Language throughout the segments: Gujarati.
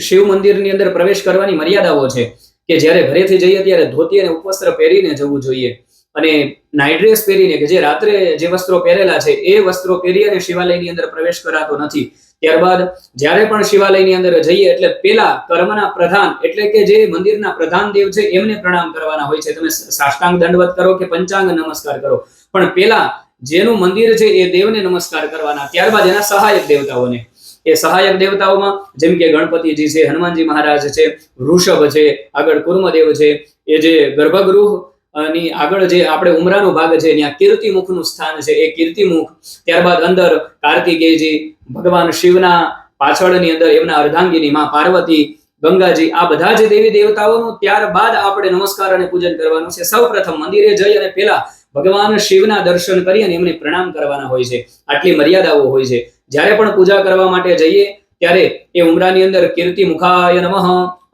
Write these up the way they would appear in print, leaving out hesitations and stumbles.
શિવ મંદિરની અંદર પ્રવેશ કરવાની મર્યાદાઓ છે કે જ્યારે ઘરેથી જઈએ ત્યારે ધોતી અને ઉપવસ્ત્ર પહેરીને જવું જોઈએ અને નાઇટ ડ્રેસ પહેરીને કે જે રાત્રે જે વસ્ત્રો પહેરેલા છે એ વસ્ત્રો પહેરી અને શિવાલયની અંદર પ્રવેશ કરાતો નથી. ત્યારબાદ જ્યારે પણ શિવાલયની અંદર જઈએ એટલે પેલા કર્મના પ્રધાન એટલે કે જે મંદિરના પ્રધાન દેવ છે એમને પ્રણામ કરવાના હોય છે. તમે સાષ્ટાંગ દંડવત કરો કે પંચાંગ નમસ્કાર કરો, પણ પેલા જેનું મંદિર છે એ દેવને નમસ્કાર કરવાના, ત્યારબાદ એના સહાયક દેવતાઓને. એ સહાયક દેવતાઓમાં જેમ કે ગણપતિજી છે, હનુમાનજી મહારાજ છે, વૃષભ છે, આગળ કુર્મદેવ છે, એ જે ગર્ભગૃહ ની આગળ જે આપણે ઉમરાનો ભાગ છે ત્યાં કીર્તિમુખનું સ્થાન છે, એ કીર્તિમુખ. ત્યારબાદ અંદર કાર્તિકેયજી, ભગવાન શિવના પાછળની અંદર એમના અર્ધાંગીની માં પાર્વતી, ગંગાજી, આ બધા જે દેવી દેવતાઓનું ત્યારબાદ આપણે નમસ્કાર અને પૂજન કરવાનું છે. સૌપ્રથમ મંદિરે જઈ અને પેલા ભગવાન શિવના દર્શન કરી અને એમને પ્રણામ કરવાના હોય છે. આટલી મર્યાદાઓ હોય છે. જ્યારે પણ પૂજા કરવા માટે જઈએ ત્યારે એ ઉમરાની અંદર કીર્તિ મુખાય નમઃ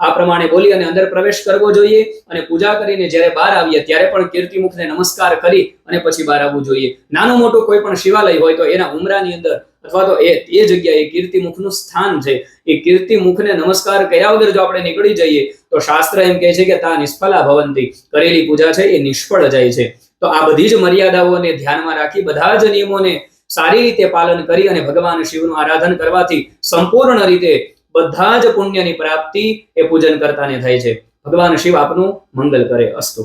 આ પ્રમાણે બોલી અને અંદર પ્રવેશ કરવો જોઈએ અને પૂજા કરીને જ્યારે બહાર આવીએ ત્યારે પણ કીર્તિમુખને નમસ્કાર કરી અને પછી બહાર આવવું જોઈએ. નાનું મોટું કોઈ પણ શિવાલય હોય તો એના ઉમરાની અંદર અથવા તો એ જગ્યાએ કીર્તિમુખનું સ્થાન છે, એ કીર્તિમુખને નમસ્કાર કર્યા વગર જો આપણે નીકળી જઈએ તો શાસ્ત્ર એમ કહે છે કે તા નિષ્ફલા ભવંતી, કરેલી પૂજા છે એ નિષ્ફળ જાય છે. તો આ બધી જ મર્યાદાઓને ધ્યાનમાં રાખી બધા જ નિયમોને સારી રીતે પાલન કરી અને ભગવાન શિવનું આરાધન કરવાથી સંપૂર્ણ રીતે બધા જ પુણ્યની પ્રાપ્તિ એ પૂજન કરતાને થાય છે. ભગવાન શિવ આપનું મંગલ કરે. અસ્તુ.